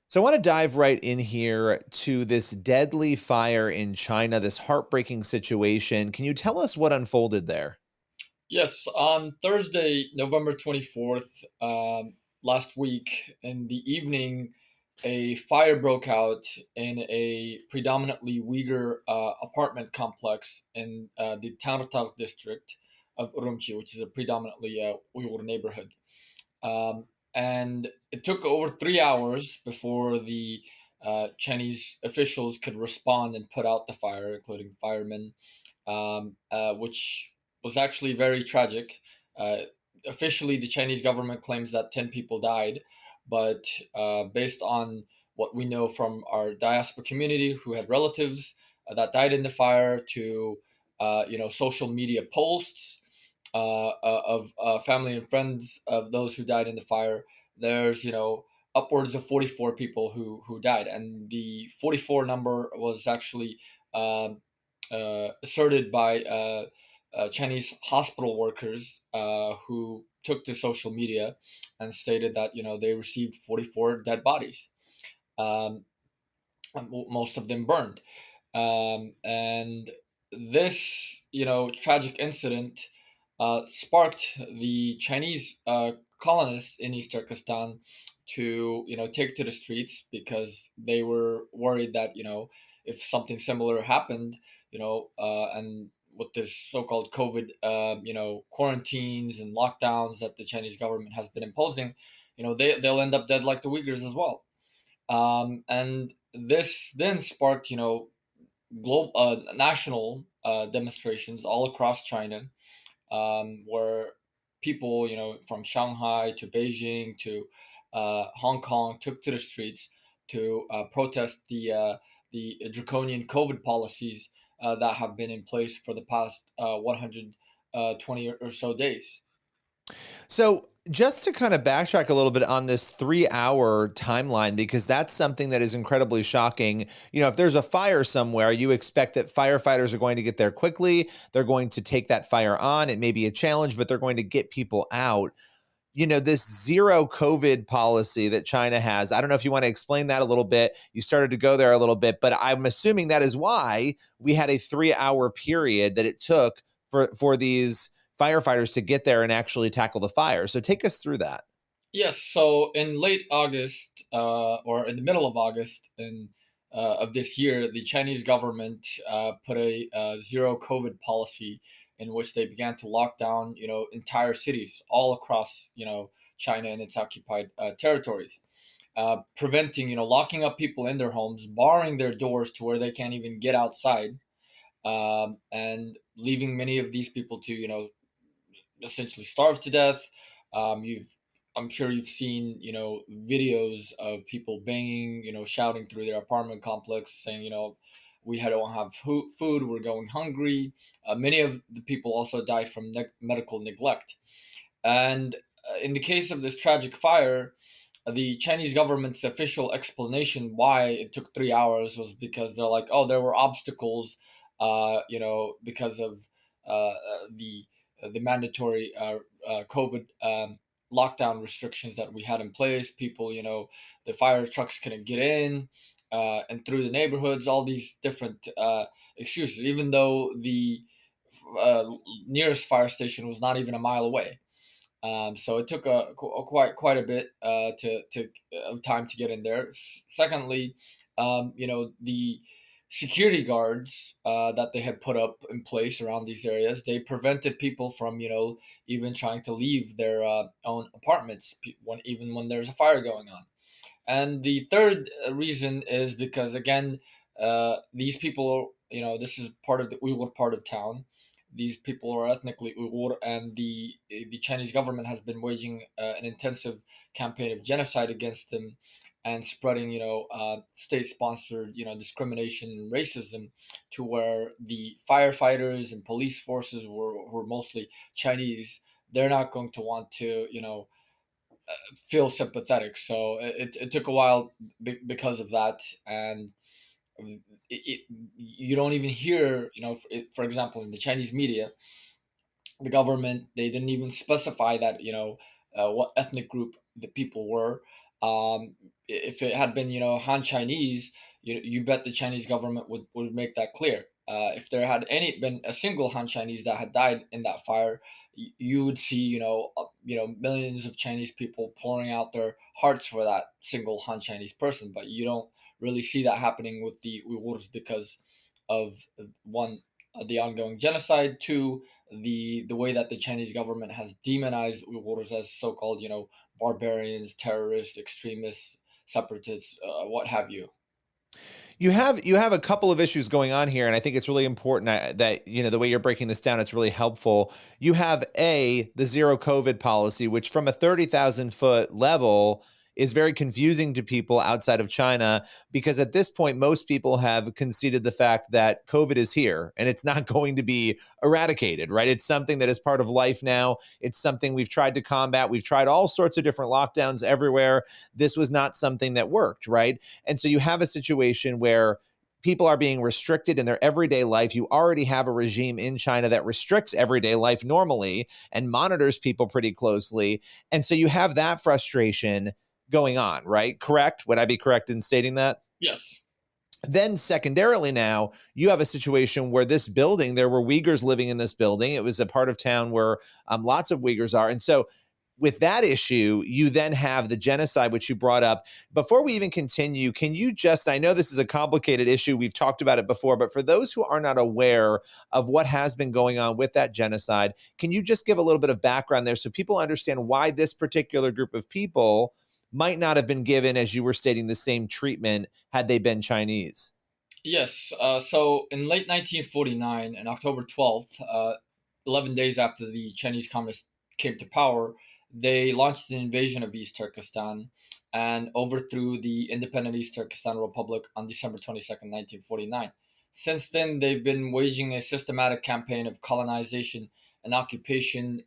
So I want to dive right in here to this deadly fire in China, this heartbreaking situation. Can you tell us what unfolded there? Yes, on Thursday, November 24th, last week in the evening, a fire broke out in a predominantly Uyghur apartment complex in the Tanrtal district of Urumqi, which is a predominantly Uyghur neighborhood. And it took over 3 hours before the Chinese officials could respond and put out the fire, including firemen, which was actually very tragic. Uh, Officially, the Chinese government claims that 10 people died, but based on what we know from our diaspora community who had relatives that died in the fire to social media posts of family and friends of those who died in the fire, there's upwards of 44 people who died, and the 44 number was actually asserted by Chinese hospital workers who took to social media and stated that they received 44 dead bodies, um, most of them burned, and this tragic incident sparked the Chinese colonists in East Turkestan to take to the streets because they were worried that if something similar happened, and with this so-called COVID, quarantines and lockdowns that the Chinese government has been imposing, they'll end up dead like the Uyghurs as well. And this then sparked, global, national demonstrations all across China, where people, from Shanghai to Beijing to Hong Kong, took to the streets to protest the draconian COVID policies that have been in place for the past 120 or so days. So, just to kind of backtrack a little bit on this 3-hour timeline, because that's something that is incredibly shocking. If there's a fire somewhere, you expect that firefighters are going to get there quickly. They're going to take that fire on. It may be a challenge, but they're going to get people out. This zero COVID policy that China has. I don't know if you want to explain that a little bit. You started to go there a little bit, but I'm assuming that is why we had a 3-hour period that it took for these firefighters to get there and actually tackle the fire. So take us through that. Yes, so in late August, or in the middle of August of this year, the Chinese government put a zero COVID policy in which they began to lock down, entire cities all across, China and its occupied territories, preventing, locking up people in their homes, barring their doors to where they can't even get outside, and leaving many of these people to, essentially starve to death. You've I'm sure you've seen, videos of people banging, shouting through their apartment complex, saying, don't have food, we're going hungry. Many of the people also die from medical neglect. And in the case of this tragic fire, the Chinese government's official explanation why it took 3 hours was because they're like, oh, there were obstacles, because of the mandatory COVID lockdown restrictions that we had in place. People, the fire trucks couldn't get in and through the neighborhoods. All these different excuses, even though the uh, nearest fire station was not even a mile away. So it took quite a bit to of time to get in there. Secondly, the security guards that they had put up in place around these areas, they prevented people from even trying to leave their own apartments even when there's a fire going on. And the third reason is because, again, these people, this is part of the Uyghur part of town. These people are ethnically Uyghur, and the Chinese government has been waging an intensive campaign of genocide against them, and spreading, state-sponsored, discrimination and racism, to where the firefighters and police forces were mostly Chinese. They're not going to want to, feel sympathetic. So it took a while because of that, and you don't even hear, for example, in the Chinese media, the government, they didn't even specify that what ethnic group the people were. if it had been, Han Chinese, you bet the Chinese government would make that clear. If there had any been a single Han Chinese that had died in that fire, you would see, millions of Chinese people pouring out their hearts for that single Han Chinese person. But you don't really see that happening with the Uyghurs because of, one, the ongoing genocide, two, the way that the Chinese government has demonized Uyghurs as so-called, barbarians, terrorists, extremists, separatists, what have you. You have a couple of issues going on here, and I think it's really important that the way you're breaking this down, it's really helpful. You have the zero COVID policy, which from a 30,000 foot level is very confusing to people outside of China, because at this point most people have conceded the fact that COVID is here and it's not going to be eradicated, right? It's something that is part of life now. It's something we've tried to combat. We've tried all sorts of different lockdowns everywhere. This was not something that worked, right? And so you have a situation where people are being restricted in their everyday life. You already have a regime in China that restricts everyday life normally and monitors people pretty closely. And so you have that frustration going on, right? Correct? Would I be correct in stating that? Yes. Then, secondarily, now you have a situation where this building, there were Uyghurs living in this building. It was a part of town where lots of Uyghurs are. And so, with that issue, you then have the genocide, which you brought up. Before we even continue, can you just, I know this is a complicated issue, we've talked about it before, but for those who are not aware of what has been going on with that genocide, can you just give a little bit of background there so people understand why this particular group of people might not have been given, as you were stating, the same treatment had they been Chinese? Yes. So in late 1949, on October 12th, 11 days after the Chinese Communists came to power, they launched an invasion of East Turkestan and overthrew the independent East Turkestan Republic on December 22nd, 1949. Since then, they've been waging a systematic campaign of colonization and occupation.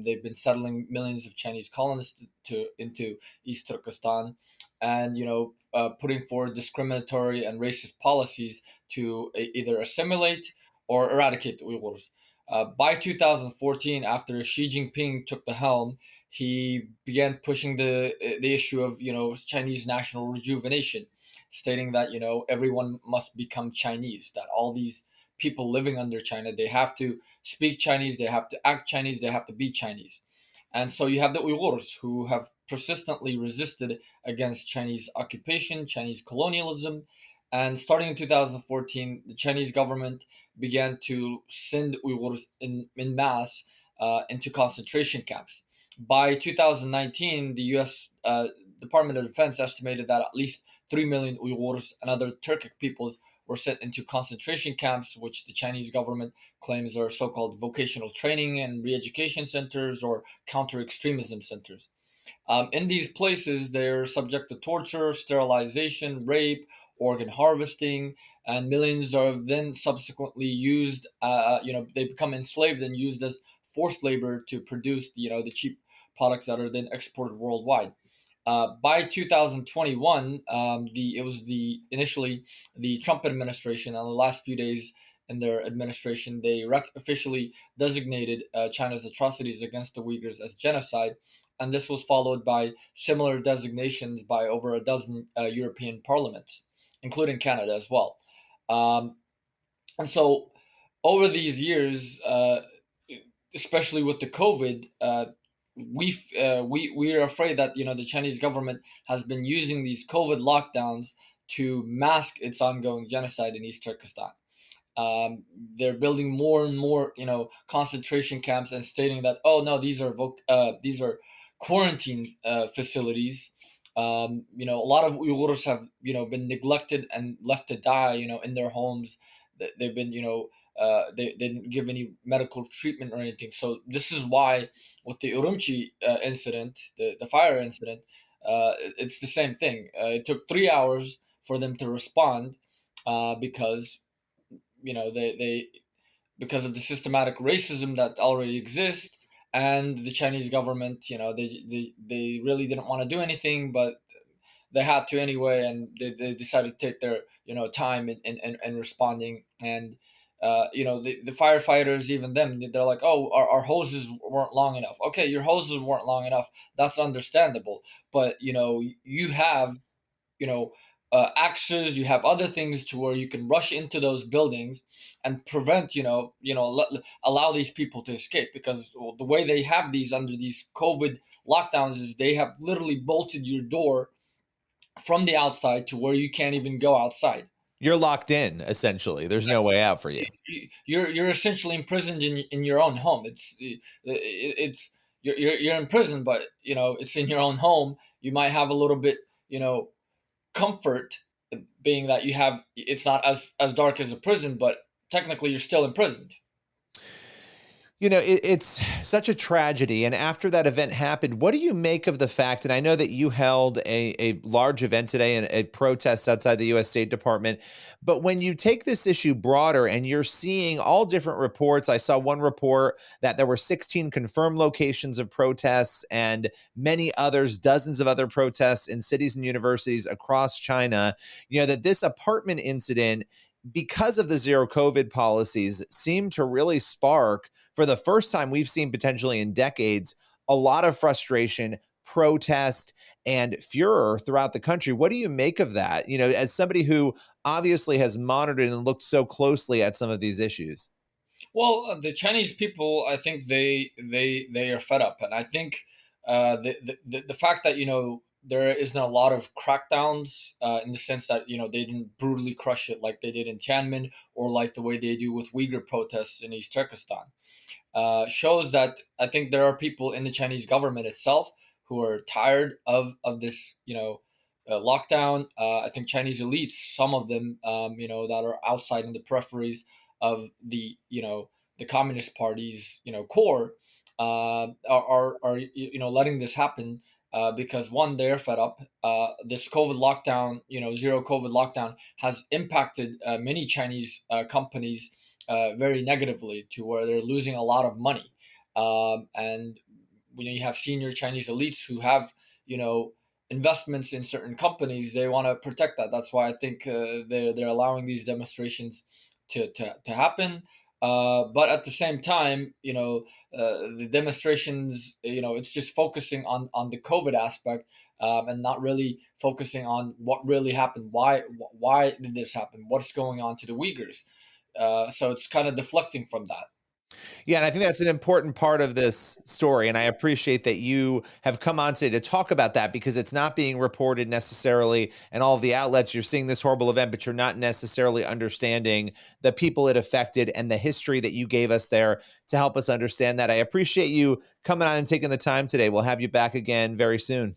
They've been settling millions of Chinese colonists into East Turkestan, and putting forward discriminatory and racist policies to either assimilate or eradicate the Uyghurs. By 2014, after Xi Jinping took the helm, he began pushing the issue of Chinese national rejuvenation, stating that everyone must become Chinese. That all these people living under China, they have to speak Chinese, they have to act Chinese, they have to be Chinese. And so you have the Uyghurs who have persistently resisted against Chinese occupation, Chinese colonialism. And starting in 2014, the Chinese government began to send Uyghurs in mass into concentration camps. By 2019, the US Department of Defense estimated that at least 3 million Uyghurs and other Turkic peoples were sent into concentration camps, which the Chinese government claims are so called vocational training and re education centers or counter extremism centers. In these places, they're subject to torture, sterilization, rape, organ harvesting, and millions are then subsequently used. They become enslaved and used as forced labor to produce the cheap products that are then exported worldwide. By 2021, it was the initially the Trump administration. On the last few days in their administration, they officially designated China's atrocities against the Uyghurs as genocide, and this was followed by similar designations by over a dozen European parliaments, including Canada as well. Um, and so, over these years, especially with the COVID, we are afraid that the Chinese government has been using these COVID lockdowns to mask its ongoing genocide in East Turkestan. They're building more and more, concentration camps and stating that, oh no, these are quarantine facilities. A lot of Uyghurs have, been neglected and left to die, in their homes. They've been, they didn't give any medical treatment or anything. So this is why, with the Urumqi incident, the fire incident, it's the same thing. It took 3 hours for them to respond because they because of the systematic racism that already exists, and the Chinese government, they really didn't want to do anything, but they had to anyway, and they decided to take their time in responding. And the firefighters, even them, they're like, oh, our hoses weren't long enough. Okay, your hoses weren't long enough, that's understandable, but you have axes, you have other things to where you can rush into those buildings and prevent, allow these people to escape. Because the way they have these under these COVID lockdowns is they have literally bolted your door from the outside to where you can't even go outside. You're locked in, essentially. There's no way out for you. You're essentially imprisoned in your own home. It's you're in prison, but it's in your own home. You might have a little bit, comfort, being that it's not as dark as a prison, but technically you're still imprisoned. It's such a tragedy. And after that event happened, what do you make of the fact? And I know that you held a large event today and a protest outside the U.S. State Department. But when you take this issue broader and you're seeing all different reports, I saw one report that there were 16 confirmed locations of protests and many others, dozens of other protests in cities and universities across China, that this apartment incident, because of the zero COVID policies, seem to really spark, for the first time we've seen potentially in decades, a lot of frustration, protest, and furor throughout the country. What do you make of that? As somebody who obviously has monitored and looked so closely at some of these issues. Well, the Chinese people, I think they are fed up, and I think the fact that there isn't a lot of crackdowns, in the sense that they didn't brutally crush it like they did in Tiananmen, or like the way they do with Uyghur protests in East Turkestan, shows that I think there are people in the Chinese government itself who are tired of this lockdown. I think Chinese elites, some of them, that are outside in the peripheries of the Communist Party's core, are letting this happen, because one, they're fed up. This COVID lockdown, zero COVID lockdown, has impacted many Chinese companies very negatively, to where they're losing a lot of money. And when you have senior Chinese elites who have investments in certain companies, they want to protect that. That's why I think they're allowing these demonstrations to happen. But at the same time, the demonstrations, it's just focusing on the COVID aspect, and not really focusing on what really happened. Why did this happen? What's going on to the Uyghurs? So it's kind of deflecting from that. Yeah, and I think that's an important part of this story. And I appreciate that you have come on today to talk about that, because it's not being reported necessarily. And all of the outlets, you're seeing this horrible event, but you're not necessarily understanding the people it affected and the history that you gave us there to help us understand that. I appreciate you coming on and taking the time today. We'll have you back again very soon.